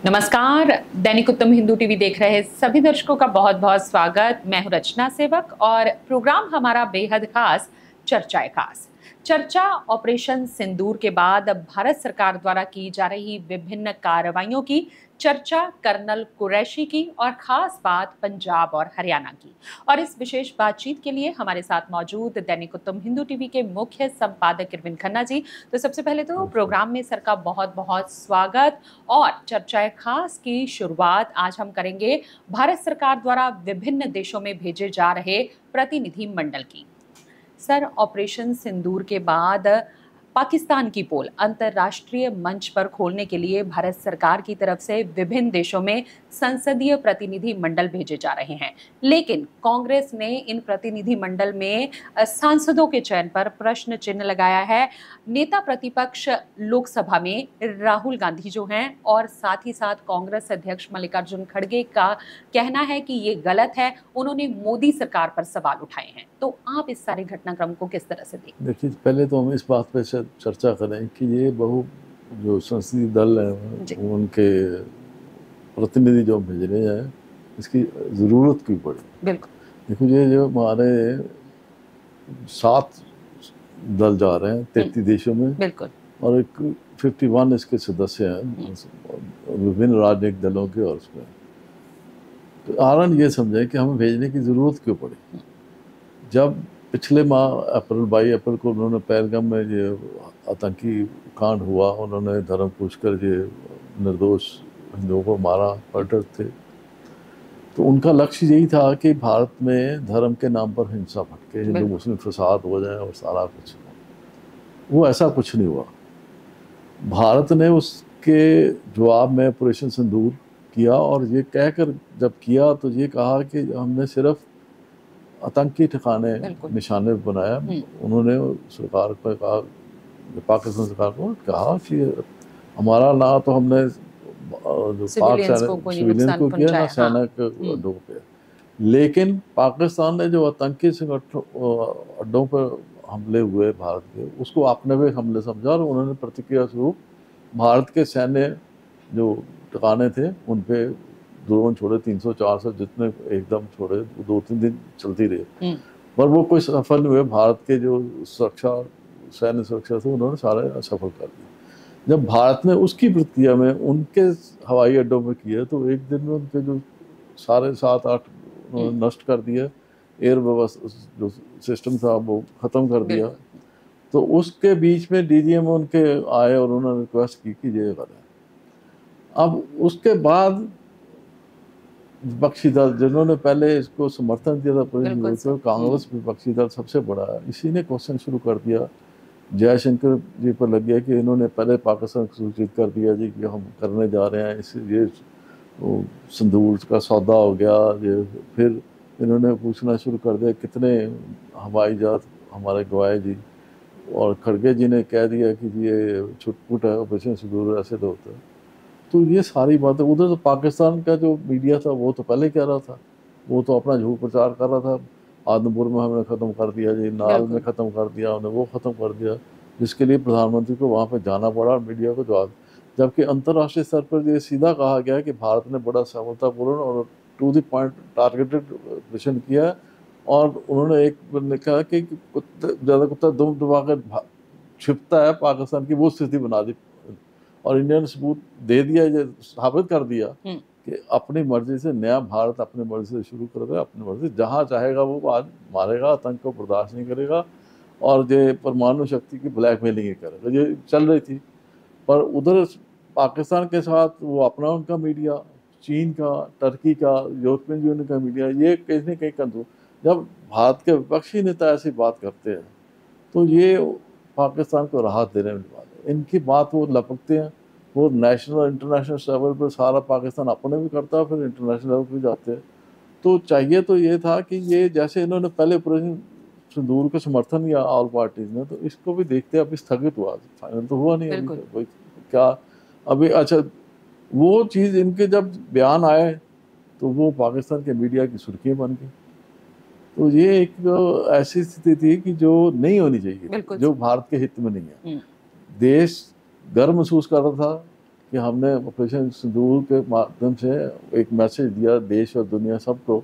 नमस्कार। दैनिक उत्तम हिंदू टीवी देख रहे सभी दर्शकों का बहुत बहुत स्वागत। मैं हूं रचना सेवक और प्रोग्राम हमारा बेहद खास चर्चाएं खास। चर्चा ऑपरेशन सिंदूर के बाद अब भारत सरकार द्वारा की जा रही विभिन्न कार्रवाइयों की चर्चा, कर्नल कुरैशी की और खास बात पंजाब और हरियाणा की। और इस विशेष बातचीत के लिए हमारे साथ मौजूद दैनिक उत्तम हिंदू टीवी के मुख्य संपादक इरविन खन्ना जी। तो सबसे पहले तो प्रोग्राम में सर का बहुत बहुत स्वागत। और चर्चाएं खास की शुरुआत आज हम करेंगे भारत सरकार द्वारा विभिन्न देशों में भेजे जा रहे प्रतिनिधि मंडल की। सर, ऑपरेशन सिंदूर के बाद पाकिस्तान की पोल अंतर्राष्ट्रीय मंच पर खोलने के लिए भारत सरकार की तरफ से विभिन्न देशों में संसदीय प्रतिनिधि मंडल भेजे जा रहे हैं, लेकिन कांग्रेस ने इन प्रतिनिधि मंडल में सांसदों के चयन पर प्रश्न चिन्ह लगाया है। नेता प्रतिपक्ष लोकसभा में राहुल गांधी जो हैं और साथ ही साथ कांग्रेस अध्यक्ष मल्लिकार्जुन खड़गे का कहना है कि ये गलत है। उन्होंने मोदी सरकार पर सवाल उठाए हैं। तो आप इस सारे घटनाक्रम को किस तरह से देखते हैं? देखिए, पहले तो हम इस बात पे चर्चा करें कि ये जो संसदीय दल है उनके प्रतिनिधि जो भेजने जाए, इसकी ज़रूरत क्यों पड़ी। बिल्कुल। देखो, ये जो हमारे 7 दल जा रहे हैं 33 देशों में, बिल्कुल, और एक 51 इसके सदस्य हैं विभिन्न राजनीतिक दलों के। और उसमें तो कारण ये समझें कि हमें भेजने की ज़रूरत क्यों पड़ी। जब पिछले माह अप्रैल 22 अप्रैल को उन्होंने पहलगाम में ये आतंकी कांड हुआ, उन्होंने धर्म पूछकर ये निर्दोष हिंदुओं को मारा, पर्यटक थे, तो उनका लक्ष्य यही था कि भारत में धर्म के नाम पर हिंसा भटके, हिंदू मुस्लिम फसाद हो जाए और सारा कुछ। वो ऐसा कुछ नहीं हुआ। भारत ने उसके जवाब में ऑपरेशन सिंदूर किया, और ये कहकर जब किया तो ये कहा कि हमने सिर्फ आतंकी ठिकाने निशाने बनाया। उन्होंने सरकार पर कहा, पाकिस्तान सरकार को कहा कि हमारा ना तो हमने जो पाक सिविलियन को किया, ना सेना के अड्डों पे। लेकिन पाकिस्तान ने जो आतंकी संगठन अड्डों पर हमले हुए भारत के, उसको अपने भी हमले समझा, और उन्होंने प्रतिक्रिया स्वरूप भारत के सैन्य जो ठिकाने थे उन पे ड्रोन छोड़े, 300-400 जितने एकदम छोड़े, 2-3 दिन चलती रही, पर वो कोई सफल नहीं हुए। भारत के जो सैन्य सुरक्षा थे उन्होंने सारे असफल कर दिए। जब भारत ने उसकी प्रतिक्रिया में उनके हवाई अड्डों में किया, तो एक दिन में उनके जो सारे 7-8 नष्ट कर दिया, एयर व्यवस्था जो सिस्टम था वो ख़त्म कर दिया। तो उसके बीच में डीजीएम उनके आए और उन्होंने रिक्वेस्ट की कि ये करें। अब उसके बाद विपक्षी दल जिन्होंने पहले इसको समर्थन दिया था, कांग्रेस विपक्षी दल सबसे बड़ा है, इसी ने क्वेश्चन शुरू कर दिया। जयशंकर जी पर लग गया कि इन्होंने पहले पाकिस्तान को सूचित कर दिया जी कि हम करने जा रहे हैं, इससे ये सिंदूर का सौदा हो गया। ये फिर इन्होंने पूछना शुरू कर दिया कितने हवाई जहाज हमारे गवाए जी, और खड़गे जी ने कह दिया कि ये छुटपुट है, ऑपरेशन सिंदूर ऐसे तो होता है। तो ये सारी बातें, उधर तो पाकिस्तान का जो मीडिया था वो तो पहले कह रहा था, वो तो अपना झूठ प्रचार कर रहा था। आदमपुर में हमने ख़त्म कर दिया जी, नाल में ख़त्म कर दिया, हमने वो ख़त्म कर दिया, जिसके लिए प्रधानमंत्री को वहाँ पे जाना पड़ा और मीडिया को जवाब। जबकि अंतर्राष्ट्रीय स्तर पर ये सीधा कहा गया कि भारत ने बड़ा सफलतापूर्ण और to the point targeted operation किया। और उन्होंने एक कहा कि ज़्यादा कुत्ता दुम दबा कर छिपता है, पाकिस्तान की वो स्थिति बना दी, और इंडिया ने सबूत दे दिया, ये साबित कर दिया कि अपनी मर्जी से नया भारत अपनी मर्जी से शुरू कर दे, अपनी मर्जी जहाँ चाहेगा वो आज मारेगा, आतंक को बर्दाश्त नहीं करेगा, और ये परमाणु शक्ति की ब्लैकमेलिंग करेगा। ये चल रही थी, पर उधर पाकिस्तान के साथ वो अपना उनका मीडिया, चीन का, टर्की का, यूरोपियन यूनियन का मीडिया, ये कहीं न कहीं कंट्रोल। जब भारत के विपक्षी नेता ऐसी बात करते हैं तो ये पाकिस्तान को राहत देने वाले, इनकी बात वो लपकते हैं। वो नेशनल और इंटरनेशनल लेवल पर सारा पाकिस्तान अपने भी करता है, फिर इंटरनेशनल लेवल पर जाते हैं। तो चाहिए तो ये था कि ये जैसे इन्होंने पहले ऑपरेशन सिंदूर को समर्थन किया ऑल पार्टीज ने, तो इसको भी देखते अभी स्थगित हुआ, फाइनल तो हुआ नहीं अभी वही क्या अभी। अच्छा, वो चीज़ इनके जब बयान आए तो वो पाकिस्तान के मीडिया की सुर्खियाँ बन गई। तो ये एक ऐसी स्थिति थी कि जो नहीं होनी चाहिए, जो भारत के हित में नहीं है। देश गर्व महसूस कर रहा था कि हमने ऑपरेशन सिंदूर के माध्यम से एक मैसेज दिया देश और दुनिया सबको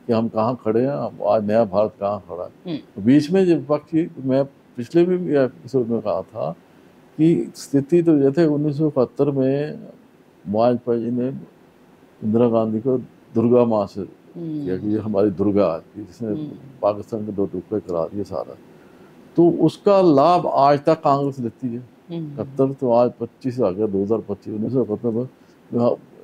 कि हम कहाँ खड़े हैं, आज नया भारत कहाँ खड़ा है। तो बीच में जब वक्त की मैं पिछले भी एपिसोड में कहा था कि स्थिति तो ये थे 1971 में वाजपेयी जी ने इंदिरा गांधी को दुर्गा माँ से किया कि ये हमारी दुर्गा है, जिसने पाकिस्तान के 2 टुकड़े करा दिए सारा। तो उसका लाभ आज तक कांग्रेस लेती है। 71 तो आज 25 आ गया, 2025, 1971 में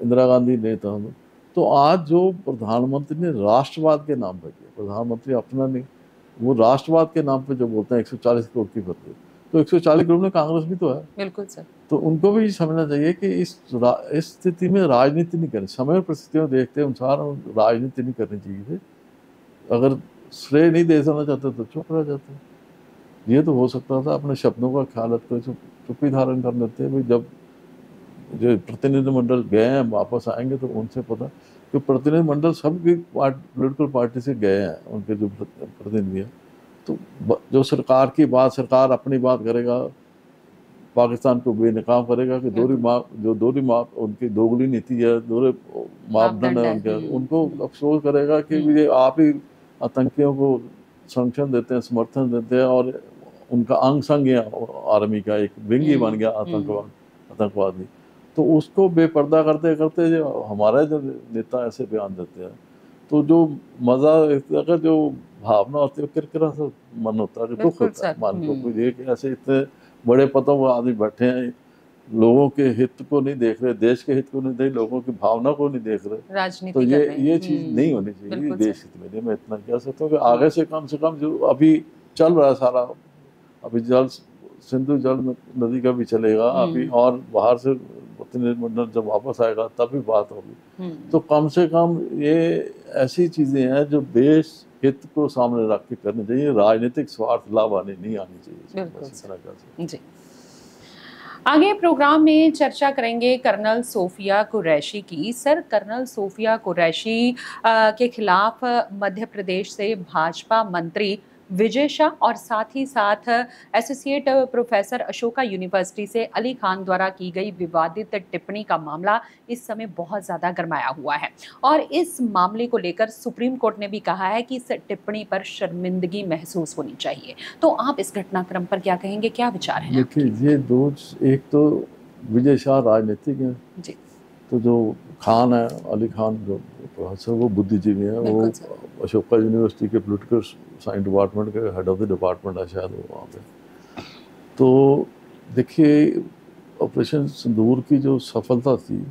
इंदिरा गांधी नेता हूँ। तो आज जो प्रधानमंत्री ने राष्ट्रवाद के नाम पर किया, प्रधानमंत्री अपना नहीं, वो राष्ट्रवाद के नाम पे जो बोलते हैं 140 करोड़ की फतेह, तो 140 करोड़ में कांग्रेस भी तो है। बिल्कुल सर। तो उनको भी समझना चाहिए कि इस स्थिति में राजनीति नहीं करनी, समय परिस्थितियों देखते अनुसार राजनीति नहीं करनी चाहिए थी। अगर श्रेय नहीं दे देना चाहते तो चुप रह जाते। ये तो हो सकता था अपने शब्दों का ख्याल रखते चुप्पी धारण कर लेते। भाई जब जो प्रतिनिधिमंडल गए हैं वापस आएंगे तो उनसे पता कि प्रतिनिधिमंडल सबकी पॉलिटिकल पार्टी से गए हैं, उनके जो प्रतिनिधि हैं। तो जो सरकार की बात, सरकार अपनी बात करेगा, पाकिस्तान को बेनकाब करेगा कि दोहरी माप उनकी दोगली नीति है, दोहरे मापदंड है उनके, उनको अफसोस करेगा कि ये आप ही आतंकियों को संरक्षण देते हैं, समर्थन देते हैं और उनका अंग संग आर्मी का एक विंग ही बन गया आतंकवादी। तो उसको बेपर्दा करते करते जो हमारे जो नेता ऐसे बयान देते हैं, तो जो मजा, अगर जो भावना होती है किरकिरा सा मन होता है, दुख होता है मन को, ये कि ऐसे इतने बड़े पदों पर आदमी बैठे हैं, लोगों के हित को नहीं देख रहे, देश के हित को नहीं देख, लोगों की भावना को नहीं देख रहे, राजनीति तो ये चीज नहीं होनी चाहिए देश हित में। मैं इतना कह सकता हूँ कि आगे से कम जो अभी चल रहा है सारा, अभी सिंधु जल नदी का भी चलेगा अभी, और बाहर से प्रतिनिधिमंडल जब वापस आएगा तब भी बात होगी। तो कम से कम ये ऐसी चीजें हैं जो देश हित को सामने रख के करनी चाहिए, राजनीतिक स्वार्थ लाभ नहीं आनी चाहिए। जी। आगे प्रोग्राम में चर्चा करेंगे कर्नल सोफिया कुरैशी की। सर, कर्नल सोफिया कुरैशी के खिलाफ मध्य प्रदेश से भाजपा मंत्री विजय शाह और साथ ही साथ एसोसिएट प्रोफेसर अशोका यूनिवर्सिटी से अली खान द्वारा की गई विवादित टिप्पणी का मामला इस समय बहुत ज़्यादा गरमाया हुआ है और इस मामले को लेकर सुप्रीम कोर्ट ने भी कहा है कि इस टिप्पणी पर शर्मिंदगी महसूस होनी चाहिए। तो आप इस घटनाक्रम पर क्या कहेंगे, क्या विचार है? देखिए, ये दो, एक तो विजय शाह राजनीतिक है जी, तो जो खान है, अली खान जो प्रोफेसर, वो बुद्धिजीवी है, वो अशोका यूनिवर्सिटी के पॉलिटिकल साइंस डिपार्टमेंट के हेड ऑफ द डिपार्टमेंट है शायद वो वहाँ पे। तो देखिए, ऑपरेशन सिंदूर की जो सफलता थी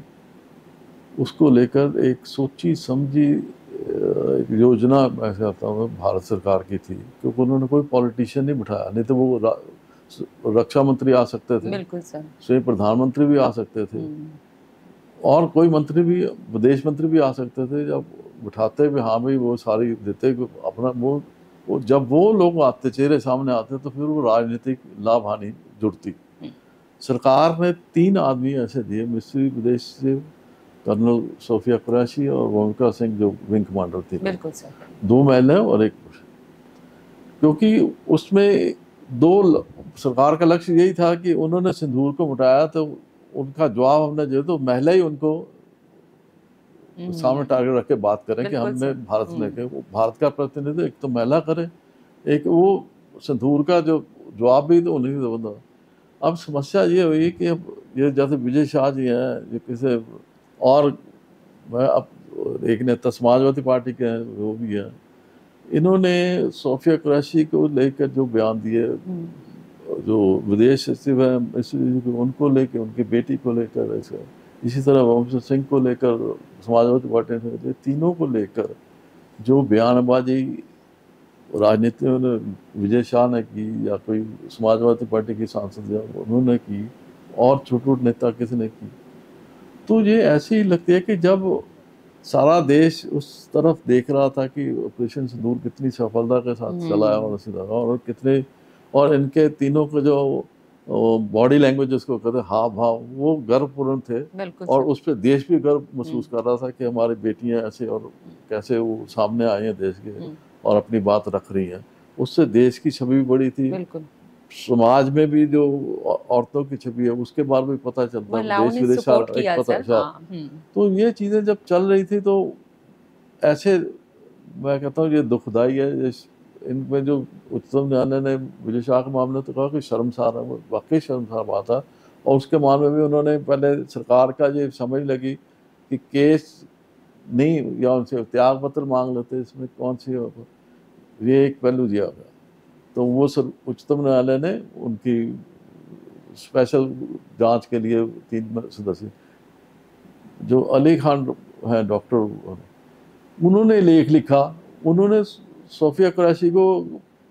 उसको लेकर एक सोची समझी एक योजना मैं कहता हूँ भारत सरकार की थी, क्योंकि उन्होंने कोई पॉलिटिशियन नहीं बिठाया, नहीं तो वो रक्षा मंत्री आ सकते थे, बिल्कुल सर, स्वयं प्रधानमंत्री भी आ सकते थे और कोई मंत्री भी, विदेश मंत्री भी आ सकते थे। जब बिठाते भी, हाँ भाई वो सारी देते अपना, वो जब वो लोग आते, चेहरे सामने आते, तो फिर वो राजनीतिक लाभ हानि जुड़ती। सरकार ने 3 आदमी ऐसे दिए मिस्री विदेश से, कर्नल सोफिया कुरैशी और वोमिका सिंह जो विंग कमांडर थी, बिल्कुल सर, 2 महिलाएं और 1 पुरुष, क्योंकि उसमें 2 सरकार का लक्ष्य यही था कि उन्होंने सिंदूर को मिटाया तो उनका जवाब हमने जो, तो महिला ही उनको सामने टारगेट रख के बात करें कि हमने भारत लेके, भारत का प्रतिनिधित्व एक तो महिला करे, एक वो सिंदूर का जो जवाब भी तो उन्हीं को दो। अब समस्या ये हुई कि ये जैसे विजय शाह जी हैं, ये किसी और अब एक नेता समाजवादी पार्टी के हैं, वो भी है, इन्होंने सोफिया कुरैशी को लेकर जो बयान दिए, जो विदेश सचिव है उनको लेकर, उनकी बेटी को लेकर, इसी तरह वंश सिंह को लेकर, समाजवादी पार्टी ने, तीनों को लेकर जो बयानबाजी राजनीति में विजय शाह ने की या कोई समाजवादी पार्टी की सांसद या उन्होंने की और छोटे नेता किसी ने की, तो ये ऐसी लगती है कि जब सारा देश उस तरफ देख रहा था कि ऑपरेशन सिंदूर कितनी सफलता के साथ चलाया और कितने, और इनके तीनों के जो बॉडी लैंग्वेज जिसको कहते हैं, हाव भाव, वो गर्वपूर्ण थे और उस पर देश भी गर्व महसूस कर रहा था कि हमारी बेटियां ऐसे और कैसे वो सामने आई हैं देश के और अपनी बात रख रही हैं। उससे देश की छवि भी बड़ी थी, समाज में भी जो औरतों की छवि है उसके बारे में पता चलता है, महिलाओं देश ने विदेश सपोर्ट एक किया पता सर। हाँ, तो ये चीज़ें जब चल रही थी तो ऐसे मैं कहता हूँ ये दुखदाई है। इनमें जो उच्चतम न्यायालय ने विजय शाह के मामले तो कहा कि शर्मसार है, वो वाकई शर्मसार बात है। और उसके मामले में उन्होंने पहले सरकार का ये समझ लगी कि केस नहीं, या उनसे त्याग पत्र मांग लेते, इसमें कौन सी ये एक पहलू दिया गया। तो वो उच्चतम न्यायालय ने उनकी स्पेशल जांच के लिए 3 सदस्य जो अली खान है डॉक्टर, उन्होंने लेख लिखा। उन्होंने सोफिया कुरैशी को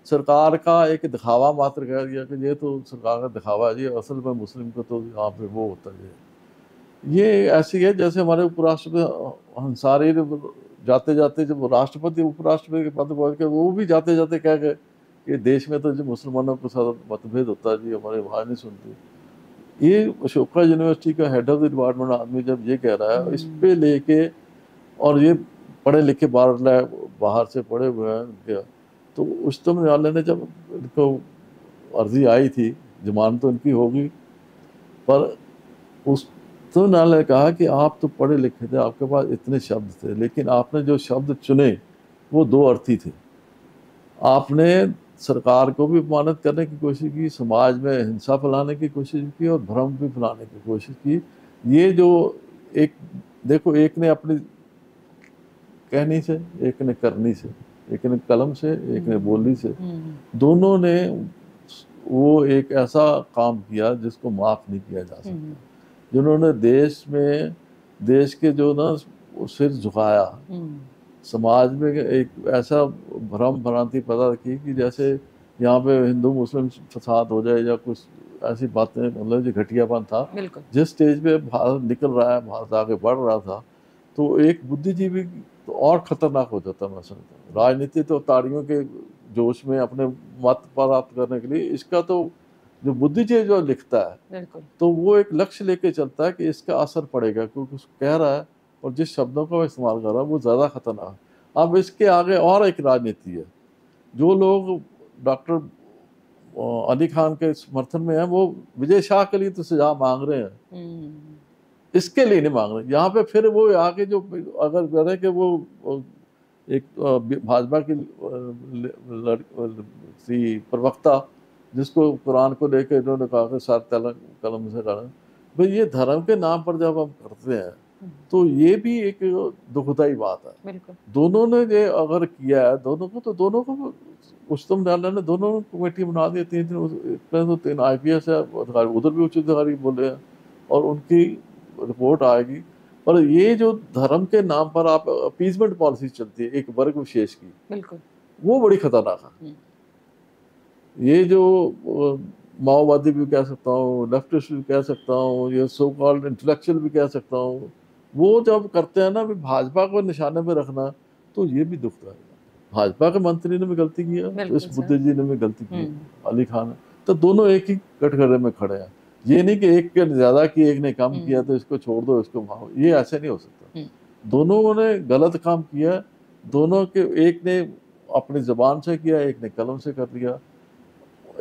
सरकार का एक दिखावा मात्र कह दिया कि ये तो सरकार का दिखावा है, ये असल में मुस्लिम को तो यहाँ पे वो होता है। ये ऐसी है जैसे हमारे उपराष्ट्रपति अंसारी जाते जाते जब राष्ट्रपति उपराष्ट्रपति के पद पहुँच के वो भी जाते जाते कह गए कि देश में तो जो मुसलमानों के साथ मतभेद होता है जी, हमारे आवाज़ नहीं सुनती। ये अशोका यूनिवर्सिटी का हेड ऑफ द डिपार्टमेंट आदमी जब ये कह रहा है, इस पे लेके, और ये पढ़े लिखे बाहर से पढ़े हुए हैं, तो उच्चतम न्यायालय ने जब इनको अर्जी आई थी, जमानत तो इनकी होगी, पर उच्चतम न्यायालय ने कहा कि आप तो पढ़े लिखे थे, आपके पास इतने शब्द थे, लेकिन आपने जो शब्द चुने वो 2 अर्थी थे। आपने सरकार को भी अपमानित करने की कोशिश की, समाज में हिंसा फैलाने की कोशिश की और भ्रम भी फैलाने की कोशिश की। ये जो एक देखो, एक ने अपनी कहनी से, एक ने करनी से, एक ने कलम से, एक ने बोली से, दोनों ने वो एक ऐसा काम किया जिसको माफ नहीं किया जा सकता। जिन्होंने देश के जो ना सिर झुकाया, समाज में एक ऐसा भ्रम भ्रांति पैदा की कि जैसे यहाँ पे हिंदू मुस्लिम फसाद हो जाए या कुछ ऐसी बातें, मतलब जो घटियापन था। जिस स्टेज पे भारत निकल रहा है, भारत आगे बढ़ रहा था, तो एक बुद्धिजीवी तो और खतरनाक हो जाता। मैं समझता हूँ राजनीति तो ताड़ियों के जोश में अपने मत प्राप्त करने के लिए, इसका तो जो बुद्धिजीवी जो लिखता है तो वो एक लक्ष्य लेके चलता है कि इसका असर पड़ेगा, क्योंकि उसको कह रहा है और जिस शब्दों का वो इस्तेमाल कर रहा है वो ज़्यादा खतरनाक। अब इसके आगे और एक राजनीति है। जो लोग डॉक्टर अली खान के समर्थन में हैं, वो विजय शाह के लिए तो सजा मांग रहे हैं, इसके लिए नहीं मांग रहे। यहाँ पे फिर वो आगे जो अगर करें कि वो एक भाजपा की प्रवक्ता जिसको कुरान को लेकर इन्होंने कहा कि सात कलम से करें, भाई ये धर्म के नाम पर जब हम करते हैं तो ये भी एक दुखदाई बात है। दोनों ने ये अगर किया है, दोनों को उच्चतम न्यायालय ने दोनों कमेटी बना दी, 3 IPS है अधिकारी, उधर भी उच्च अधिकारी बोले हैं और उनकी रिपोर्ट आएगी। पर ये जो धर्म के नाम पर आप अपीजमेंट पॉलिसी चलती है एक वर्ग विशेष की, बिल्कुल वो बड़ी खतरनाक है। ये जो माओवादी भी कह सकता हूँ, लेफ्टिस्ट भी कह सकता हूँ, ये सो कॉल्ड इंटेलेक्चुअल भी कह सकता हूँ, वो जब करते हैं ना भाजपा को निशाने में रखना, तो ये भी दुखता है। भाजपा के मंत्री ने भी गलती किया, तो इस बुद्धिजीवी ने भी गलती की, अली खान ने, तो दोनों एक ही कटघरे में खड़े हैं। ये नहीं कि एक ने ज्यादा किया एक ने कम किया तो इसको छोड़ दो, इसको भागो, ये ऐसे नहीं हो सकता। दोनों ने गलत काम किया, दोनों के, एक ने अपनी जबान से किया, एक ने कलम से कर दिया,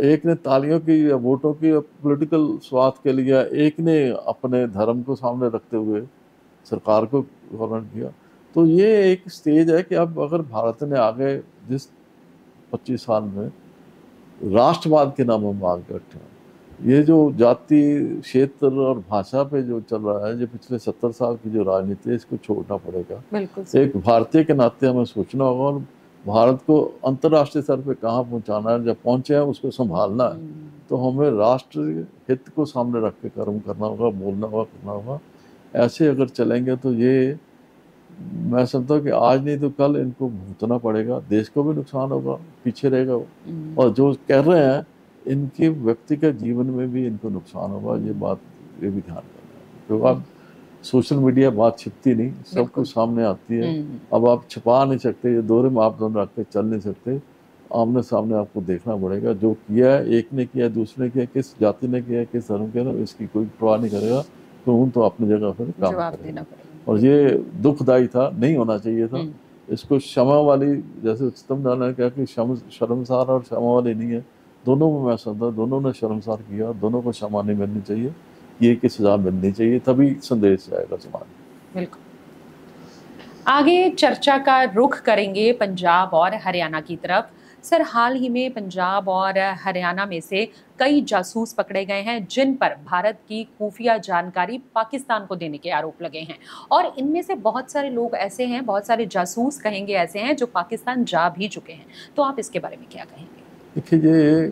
एक ने तालियों की या वोटों की पॉलिटिकल स्वार्थ के लिए, एक ने अपने धर्म को सामने रखते हुए सरकार को गवर्नमेंट किया। तो ये एक स्टेज है कि अब अगर भारत ने आगे जिस 25 साल में राष्ट्रवाद के नाम हम आगे बैठे हैं, ये जो जाति क्षेत्र और भाषा पे जो चल रहा है, जो पिछले 70 साल की जो राजनीति है, इसको छोड़ना पड़ेगा। एक भारतीय के नाते हमें सोचना होगा और भारत को अंतर्राष्ट्रीय स्तर पे कहाँ पहुँचाना है, जब पहुँचे हैं उसको संभालना है, तो हमें राष्ट्रीय हित को सामने रख के कर्म करना होगा, बोलना होगा, करना होगा। ऐसे अगर चलेंगे तो ये मैं समझता हूँ कि आज नहीं तो कल इनको भुगतना पड़ेगा, देश को भी नुकसान होगा, पीछे रहेगा वो, और जो कर रहे हैं इनके व्यक्तिगत जीवन में भी इनको नुकसान होगा। ये बात ये भी ध्यान रखना है, क्योंकि अब सोशल मीडिया बात छिपती नहीं, सब कुछ सामने आती है। अब आप छिपा नहीं सकते, ये दोहरे मापदंड रख के चल नहीं सकते, आमने सामने आपको देखना पड़ेगा। जो किया है, एक ने किया, दूसरे ने किया, किस जाति ने किया, किस धर्म के, इसकी कोई परवाह नहीं करेगा, तो उन तो अपनी जगह पर काम करेगा। और ये दुखदाई था, नहीं होना चाहिए था। इसको क्षमा वाली, जैसे उच्चतम न्यायालय ने कहा कि शर्मसार और क्षमा वाली नहीं है, दोनों में मैं समझता हूं दोनों ने शर्मसार किया, दोनों को क्षमा नहीं मिलनी चाहिए, ये की सजा मिलनी चाहिए, तभी संदेश जाएगा समाज में। बिल्कुल। आगे चर्चा का रुख करेंगे पंजाब और हरियाणा की तरफ। सर, हाल ही में पंजाब और हरियाणा में से कई जासूस पकड़े गए हैं जिन पर भारत की खुफिया जानकारी पाकिस्तान को देने के आरोप लगे हैं, और इनमें से बहुत सारे लोग ऐसे हैं, बहुत सारे जासूस कहेंगे ऐसे हैं जो पाकिस्तान जा भी चुके हैं। तो आप इसके बारे में क्या कहेंगे? देखिए, ये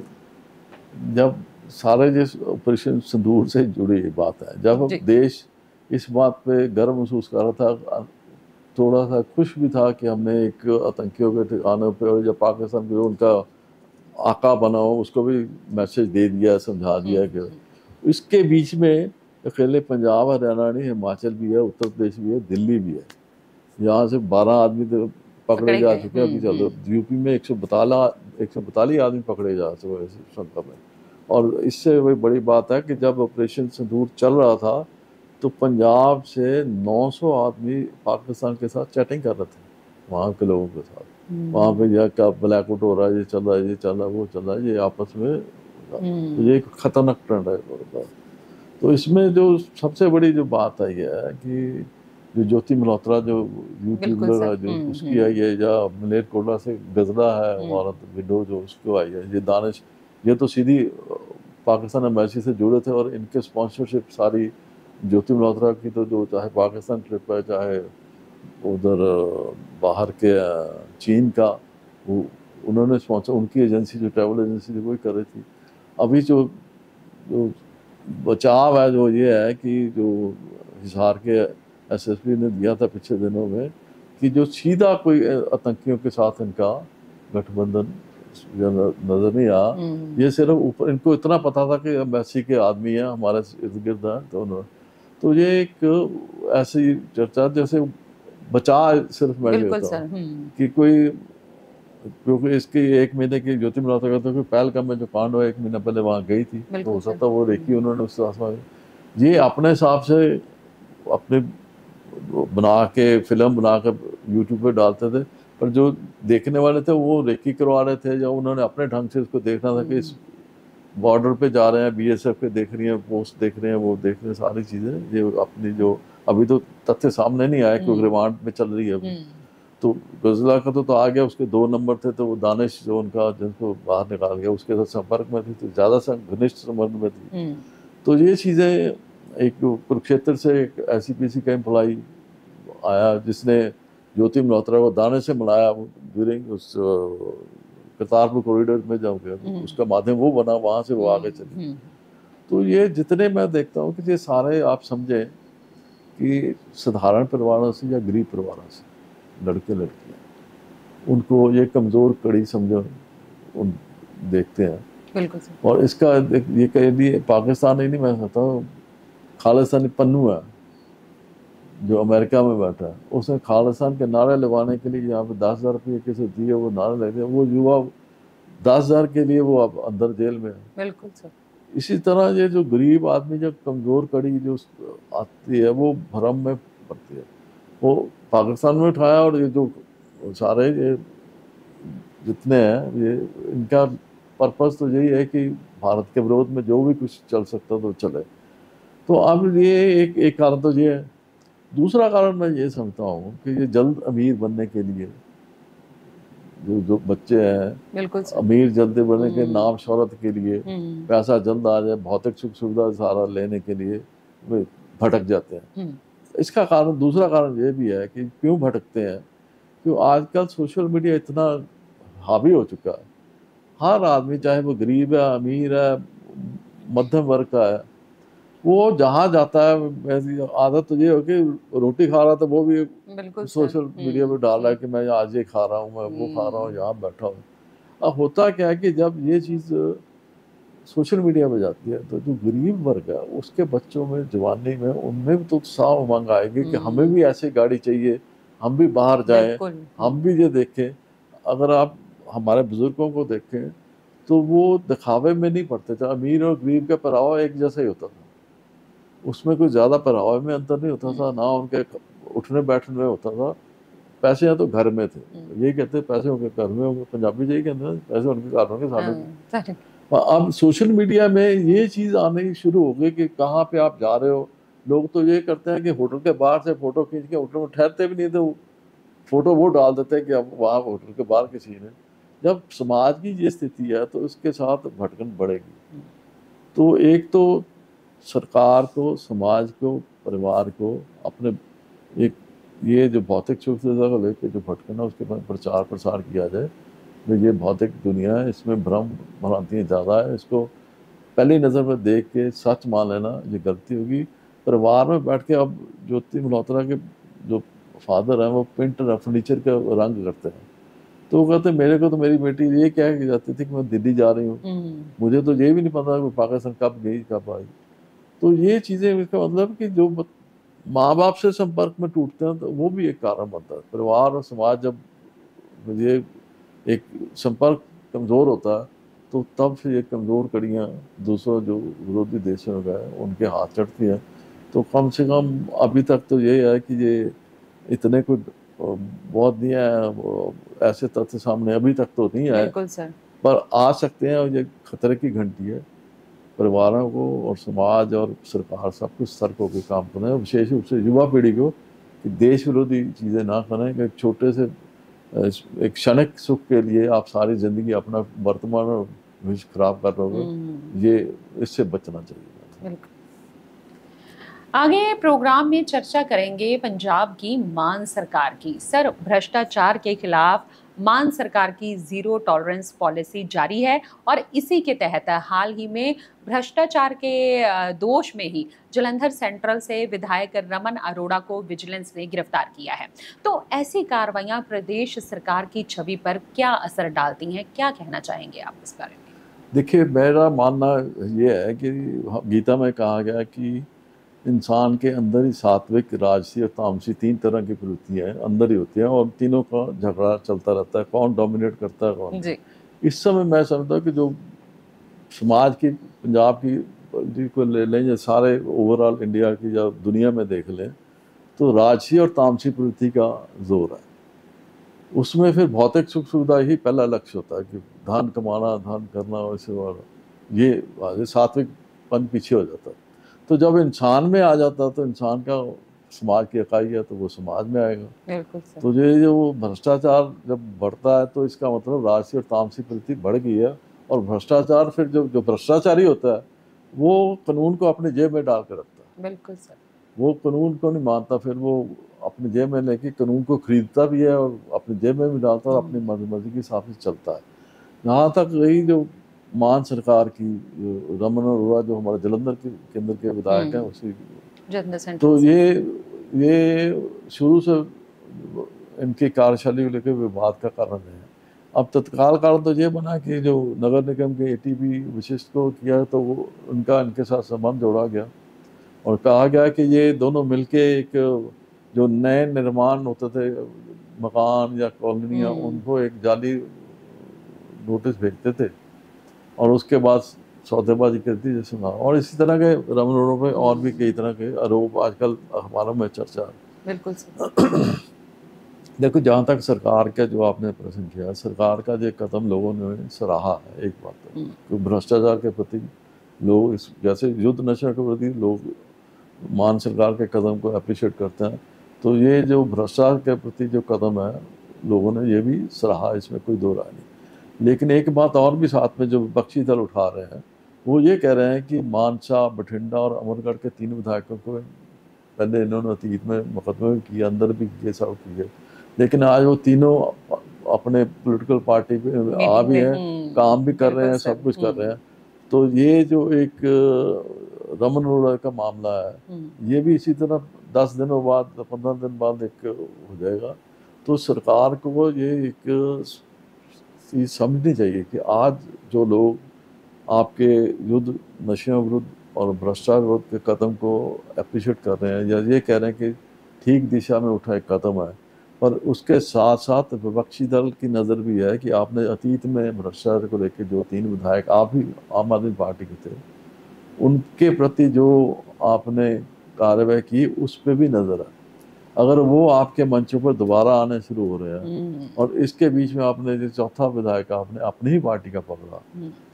जब सारे जिस ऑपरेशन सिंदूर से जुड़ी बात है, जब देश इस बात पे गर्व महसूस कर रहा था, थोड़ा सा खुश भी था कि हमने एक आतंकियों के ठिकाने पे, और जब पाकिस्तान को उनका आका बना हो उसको भी मैसेज दे दिया, समझा दिया कि इसके बीच में अकेले पंजाब हरियाणा नहीं, हिमाचल भी है, उत्तर प्रदेश भी है, दिल्ली भी है। यहाँ से 12 आदमी तो पकड़े जा चुके हैं। अभी चल यूपी में 142 आदमी पकड़े जा चुके हैं इस शंका में। और इससे वही बड़ी बात है कि जब ऑपरेशन सिंदूर चल रहा था तो पंजाब से 900 आदमी पाकिस्तान के साथ चैटिंग कर रहे थे, वहाँ के लोगों के साथ। वहाँ पे यह क्या ब्लैकआउट हो रहा है, ये चल रहा है, ये चल रहा है, वो चल रहा है, ये आपस में, तो ये एक खतरनाक ट्रेंड है। तो इसमें जो सबसे बड़ी जो बात आई है कि जो ज्योति मल्होत्रा जो यूट्यूबर है, जो उसकी आई है, या मलेरकोटला से गजला है हमारा विडो जो उसको आई है, ये दानिश, ये तो सीधी पाकिस्तान एम्बेसी से जुड़े थे, और इनके स्पॉन्सरशिप सारी ज्योति मल्होत्रा की, तो जो चाहे पाकिस्तान ट्रिप है, चाहे उधर बाहर के चीन का, वो उन्होंने स्पॉन्सर, उनकी एजेंसी जो ट्रैवल एजेंसी थी वही कर रही थी। अभी जो बचाव है जो ये है कि जो हिसार के एसएसपी ने दिया था पिछले दिनों में, कि जो सीधा कोई आतंकियों के साथ इनका गठबंधन नजर नहीं आया, ये सिर्फ ऊपर इनको इतना पता था कि एम्बेसी के आदमी हैं हमारे इर्द गिर्द हैं, तो ये एक ऐसी चर्चा जैसे बचा सिर्फ मैं कहता हूँ कि कोई, क्योंकि इसकी 1 महीने की ज्योति मल्होत्रा कहते हैं पहलगाम में जो कांड हुआ 1 महीना पहले वहाँ गई थी, तो हो सकता वो देखी उन्होंने उस आसमान। ये अपने हिसाब से अपने बना के फिल्म बना कर यूट्यूब पे डालते थे, पर जो देखने वाले थे वो रेकी करवा रहे थे, या उन्होंने अपने ढंग से उसको देखना था कि इस बॉर्डर पे जा रहे हैं, बीएसएफ के देख रही हैं, पोस्ट देख रहे हैं, वो देख रहे हैं, सारी चीज़ें ये अपनी जो अभी तो तथ्य सामने नहीं आया क्योंकि रिमांड में चल रही है अभी। तो गजला का तो आ गया, उसके 2 नंबर थे, तो वो दानिश जो उनका जिनको बाहर निकाल गया उसके साथ संपर्क में थी, तो ज़्यादा घनिष्ठ संबंध में थी। तो ये चीज़ें, एक कुरुक्षेत्र से एक ICPC का एम्प्लॉई आया जिसने ज्योति मल्होत्रा को दानिश से मिलाया ड्यूरिंग उस करतारपुर कॉरिडोर में जाओ गया, उसका माध्यम वो बना, वहाँ से वो आगे चले। तो ये जितने मैं देखता हूँ कि ये सारे आप समझें कि साधारण परिवारों से या गरीब परिवारों से लड़के लड़कियाँ, उनको ये कमज़ोर कड़ी समझो उन देखते हैं। बिल्कुल। और इसका ये कह दिए पाकिस्तान ही नहीं, मैं कहता हूँ खालिस्तानी पन्नू है जो अमेरिका में बैठा है, उसने खालिस्तान के नारे लगवाने के लिए यहाँ पे 10,000 रुपये किसी दिए, वो नारे लग रहे, वो युवा 10,000 के लिए वो अब अंदर जेल में है। बिल्कुल सर। इसी तरह ये जो गरीब आदमी, जब कमज़ोर कड़ी जो आती है वो भरम में पड़ती है, वो पाकिस्तान में उठाया। और ये जो सारे ये जितने हैं, ये इनका पर्पस तो यही है कि भारत के विरोध में जो भी कुछ चल सकता तो चले। तो अब ये एक कारण तो ये है। दूसरा कारण मैं ये समझता हूँ कि ये जल्द अमीर बनने के लिए जो बच्चे हैं, अमीर जल्दी बनने के नाम शौहरत के लिए, पैसा जल्द आ जाए, भौतिक सुख सुविधा सारा लेने के लिए वे भटक जाते हैं। इसका कारण, दूसरा कारण ये भी है कि क्यों भटकते हैं, क्यों आजकल सोशल मीडिया इतना हावी हो चुका है। हर आदमी, चाहे वो गरीब है, अमीर है, मध्यम वर्ग का है, वो जहाँ जाता है, वैसी आदत तो ये हो कि रोटी खा रहा था वो भी सोशल मीडिया पे डाल रहा है कि मैं आज ये खा रहा हूँ, मैं वो खा रहा हूँ, यहाँ बैठा हूँ। अब होता क्या है कि जब ये चीज़ सोशल मीडिया पे जाती है तो जो गरीब वर्ग है उसके बच्चों में, जवानी में, उनमें भी तो उत्साह उमंग आएगी कि हमें भी ऐसी गाड़ी चाहिए, हम भी बाहर जाएं, हम भी ये देखें। अगर आप हमारे बुजुर्गों को देखें तो वो दिखावे में नहीं पड़ते थे। अमीर और गरीब का पहरावा एक जैसा ही होता था, उसमें कोई ज़्यादा पहरावे में अंतर नहीं होता था, ना उनके उठने बैठने में होता था। पैसे या तो घर में थे, यही कहते पैसे उनके घर में होंगे, पंजाबी यही कहते हैं पैसे उनके घर होंगे सारे। अब सोशल मीडिया में ये चीज़ आनी शुरू हो गई कि कहाँ पे आप जा रहे हो। लोग तो ये करते हैं कि होटल के बाहर से फ़ोटो खींच के, होटल में ठहरते भी नहीं तो फ़ोटो वो डाल देते हैं कि अब वहाँ होटल के बाहर की सीन है। जब समाज की ये स्थिति है तो इसके साथ भटकन बढ़ेगी। तो एक तो सरकार को, समाज को, परिवार को अपने एक ये जो भौतिक सुख सुविधा को लेकर जो भटकन है उसके बाद प्रचार प्रसार किया जाए। तो ये भौतिक दुनिया है, इसमें भ्रम भ्रांतियाँ ज़्यादा है, इसको पहली नज़र में देख के सच मान लेना ये गलती होगी। परिवार में बैठ के अब ज्योति मल्होत्रा के जो फादर हैं वो पेंटर फर्नीचर का रंग करते हैं, तो वो कहते हैं मेरे को तो मेरी बेटी ये कह के जाती थी कि मैं दिल्ली जा रही हूँ, मुझे तो ये भी नहीं पता कि पाकिस्तान कब गई कब आई। तो ये चीज़ें, इसका मतलब कि जो माँ बाप से संपर्क में टूटते हैं तो वो भी एक कारण बनता है। परिवार और समाज जब ये एक संपर्क कमज़ोर होता है तो तब फिर ये कमज़ोर कड़ियाँ दूसरों जो विरोधी देशों में गए उनके हाथ चढ़ती हैं। तो कम से कम अभी तक तो ये है कि ये इतने कोई बहुत नहीं है, ऐसे तथ्य सामने अभी तक तो नहीं आए, बिल्कुल सर। पर आ सकते हैं। और ये खतरे की घंटी है। परिवारों को और समाज और सरकार सब कुछ सतर्क होकर काम करना है, विशेष रूप से युवा पीढ़ी को कि देश विरोधी चीज़ें ना करें कि छोटे से एक क्षणिक सुख के लिए आप सारी ज़िंदगी अपना वर्तमान और भविष्य खराब कर रहे ये इससे बचना चाहिए। बिल्कुल। आगे प्रोग्राम में चर्चा करेंगे पंजाब की मान सरकार की। सर, भ्रष्टाचार के खिलाफ मान सरकार की जीरो टॉलरेंस पॉलिसी जारी है और इसी के तहत हाल ही में भ्रष्टाचार के दोष में ही जालंधर सेंट्रल से विधायक रमन अरोड़ा को विजिलेंस ने गिरफ्तार किया है। तो ऐसी कार्रवाइयां प्रदेश सरकार की छवि पर क्या असर डालती हैं, क्या कहना चाहेंगे आप इस बारे में? देखिए, मेरा मानना ये है कि गीता में कहा गया कि इंसान के अंदर ही सात्विक, राजसी और तामसी 3 तरह की प्रवृत्तियाँ अंदर ही होती हैं और तीनों का झगड़ा चलता रहता है, कौन डोमिनेट करता है कौन। जी। इस समय मैं समझता हूँ कि जो समाज की, पंजाब की को ले लें या सारे ओवरऑल इंडिया की या दुनिया में देख लें तो राजसी और तामसी प्रवृत्ति का जोर है। उसमें फिर भौतिक सुख सुविधा ही पहला लक्ष्य होता है कि धन कमाना, धन करना, वैसे ये सात्विकपन पीछे हो जाता है। तो जब इंसान में आ जाता है तो इंसान का समाज की इकाई है तो वो समाज में आएगा। बिल्कुल सर। तो ये जो भ्रष्टाचार जब बढ़ता है तो इसका मतलब राजसी और तामसी प्रवृत्ति बढ़ गई है। और भ्रष्टाचार फिर जो भ्रष्टाचारी होता है वो कानून को अपने जेब में डाल कर रखता है। बिल्कुल सर। वो कानून को नहीं मानता, फिर वो अपने जेब में लेके कानून को खरीदता भी है और अपने जेब में भी डालता है और अपनी मर्जी के हिसाब से चलता है। यहाँ तक रही जो मान सरकार की, रमन अरोड़ा जो हमारे जालंधर के केंद्र के विधायक हैं उसी, तो ये शुरू से इनकी कार्यशैली को लेकर विवाद का कारण है। अब तत्काल कारण तो ये बना कि जो नगर निगम के एटीपी विशिष्ट को किया तो वो उनका इनके साथ संबंध जोड़ा गया और कहा गया कि ये दोनों मिलके एक जो नए निर्माण होते थे मकान या कॉलोनियाँ, उनको एक जाली नोटिस भेजते थे और उसके बाद सौदेबाजी करती जैसे ना। और इसी तरह के रमन अरोड़ा पे और भी कई तरह के आरोप आजकल अखबारों में चर्चा। बिल्कुल। देखो, जहाँ तक सरकार का जो आपने प्रश्न किया, सरकार का जो कदम लोगों ने सराहा है। एक बात है तो भ्रष्टाचार के प्रति लोग जैसे युद्ध नशा के प्रति लोग मान सरकार के कदम को अप्रिशिएट करते हैं, तो ये जो भ्रष्टाचार के प्रति जो कदम है लोगों ने ये भी सराहा, इसमें कोई दो राय नहीं। लेकिन एक बात और भी साथ में जो विपक्षी दल उठा रहे हैं वो ये कह रहे हैं कि मानसा, बठिंडा और अमरगढ़ के 3 विधायकों को पहले इन्होंने अतीत में मुकदमे भी किए, अंदर भी किए, सब किए, लेकिन आज वो तीनों अपने पॉलिटिकल पार्टी पे आ भी हैं, काम भी कर रहे हैं, सब कुछ कर रहे हैं। तो ये जो एक रमन अरोड़ा का मामला है ये भी इसी तरह 10 दिनों बाद, 15 दिन बाद एक हो जाएगा। तो सरकार को ये एक चीज़ समझनी चाहिए कि आज जो लोग आपके युद्ध नशे विरुद्ध और भ्रष्टाचार विरुद्ध के कदम को अप्रिशिएट कर रहे हैं या ये कह रहे हैं कि ठीक दिशा में उठा एक कदम है, पर उसके साथ साथ विपक्षी दल की नज़र भी है कि आपने अतीत में भ्रष्टाचार को लेकर जो 3 विधायक आप भी आम आदमी पार्टी के थे, उनके प्रति जो आपने कार्रवाई की उस पर भी नज़र है। अगर वो आपके मंचों पर दोबारा आने शुरू हो रहे हैं और इसके बीच में आपने जो चौथा विधायक आपने अपनी ही पार्टी का पकड़ा,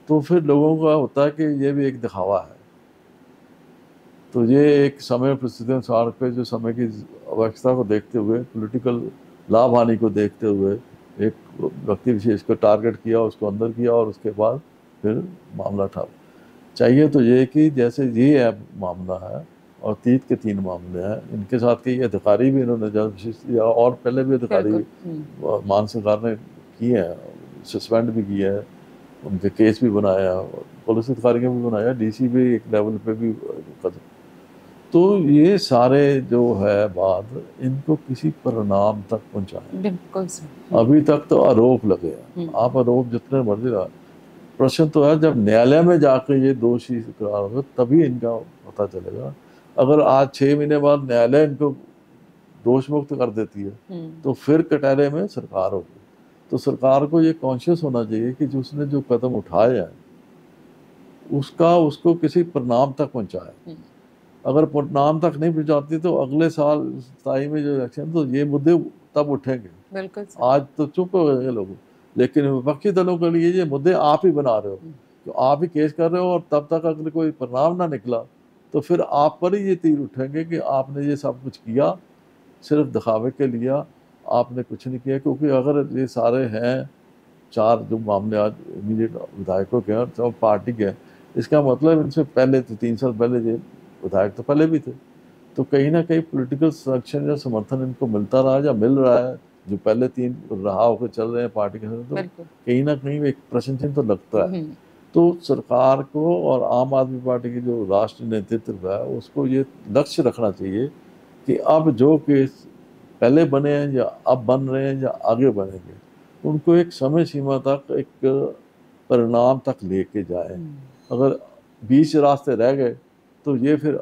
तो फिर लोगों का होता है कि ये भी एक दिखावा है। तो ये एक समय परिस्थितियों सार पे जो समय की अवस्था को देखते हुए, पॉलिटिकल लाभ हानि को देखते हुए एक व्यक्ति विशेष को टारगेट किया, उसको अंदर किया और उसके बाद फिर मामला ठप। चाहिए तो ये कि जैसे ये है मामला है और तीत के 3 मामले हैं, इनके साथ कई अधिकारी भी इन्होंने जब विशेष या और पहले भी अधिकारी मान सरकार ने किए हैं, सस्पेंड भी किया है, उनके केस भी बनाया, पुलिस अधिकारियों भी बनाया, डीसी भी एक लेवल पे भी कदम। तो ये सारे जो है बात, इनको किसी परिणाम तक पहुंचाए। बिल्कुल अभी तक तो आरोप लगे हैं, आप आरोप जितने मर्जी लगा, प्रश्न तो है जब न्यायालय में जाके ये दोषी करार होगा तभी इनका पता चलेगा। अगर आज 6 महीने बाद न्यायालय इनको दोष मुक्त कर देती है तो फिर कटहरे में सरकार होगी। तो सरकार को ये कॉन्शियस होना चाहिए कि जो उसने जो कदम उठाए हैं उसको किसी परिणाम तक पहुंचाए। अगर परिणाम तक नहीं पहुंचाती तो अगले साल 27 में जो इलेक्शन, तो ये मुद्दे तब उठेंगे। बिल्कुल आज तो चुप हो गए लोग, लेकिन विपक्षी दलों के लिए ये मुद्दे आप ही बना रहे हो, तो आप ही केस कर रहे हो, और तब तक अगर कोई परिणाम ना निकला तो फिर आप पर ही ये तीर उठेंगे कि आपने ये सब कुछ किया सिर्फ दिखावे के लिए, आपने कुछ नहीं किया। क्योंकि अगर ये सारे हैं 4 जो मामले आज इमीडिएट विधायकों के हैं सब पार्टी के हैं, इसका मतलब इनसे पहले तो 3 साल पहले ये विधायक तो पहले भी थे, तो कहीं ना कहीं पॉलिटिकल संरक्षण या समर्थन इनको मिलता रहा या मिल रहा है, जो पहले 3 रहा होकर चल रहे हैं पार्टी के साथ, तो कहीं ना कहीं एक प्रश्न चिन्ह तो लगता है। तो सरकार को और आम आदमी पार्टी की जो राष्ट्रीय नेतृत्व है उसको ये लक्ष्य रखना चाहिए कि अब जो केस पहले बने हैं या अब बन रहे हैं या आगे बनेंगे, उनको एक समय सीमा तक एक परिणाम तक लेके जाए। अगर बीच रास्ते रह गए तो ये फिर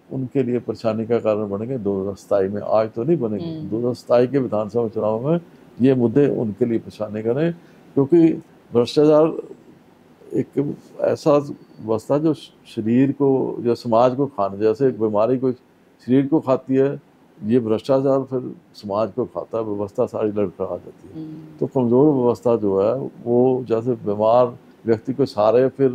उनके लिए परेशानी का कारण बनेंगे 2027 में। आज तो नहीं बनेंगे, 2027 के विधानसभा चुनाव में ये मुद्दे उनके लिए परेशानी करें, क्योंकि भ्रष्टाचार एक ऐसा अवस्था जो शरीर को या समाज को खाने, जैसे एक बीमारी को शरीर को खाती है, ये भ्रष्टाचार फिर समाज को खाता है, व्यवस्था सारी लड़खड़ा जाती है। तो कमज़ोर व्यवस्था जो है वो जैसे बीमार व्यक्ति को सारे फिर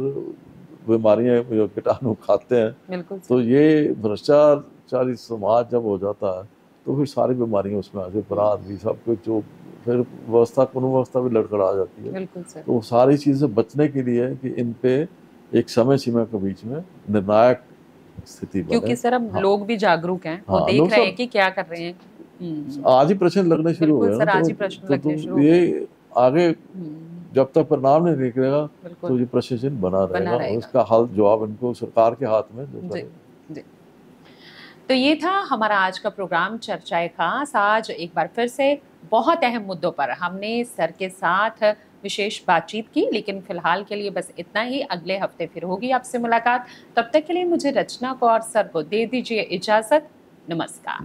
बीमारियां कीटाणु खाते हैं, तो ये भ्रष्टाचारी समाज जब हो जाता है तो फिर सारी बीमारियां उसमें आगे, अपराध भी सब कुछ, जो फिर व्यवस्था कानून व्यवस्था भी लड़खड़ा जाती है। तो सारी चीज़ें बचने के लिए कि इन पे एक समय सीमा के बीच में निर्णायक स्थिति बने। क्योंकि सर अब लोग भी जागरूक हैं, वो देख रहे हैं कि क्या कर रहे हैं। आज ही प्रश्न लगने शुरू हो गए, आज ही प्रश्न लगने शुरू, ये आगे जब तक परिणाम नहीं निकलेगा तो ये प्रश्न चिन्ह बना रहेगा। उसका हल जवाब इनको सरकार के हाथ में जी। तो ये था हमारा आज का प्रोग्राम चर्चाएं खास। आज एक बार फिर से बहुत अहम मुद्दों पर हमने सर के साथ विशेष बातचीत की, लेकिन फिलहाल के लिए बस इतना ही। अगले हफ्ते फिर होगी आपसे मुलाकात, तब तक के लिए मुझे रचना को और सर को दे दीजिए इजाजत। नमस्कार।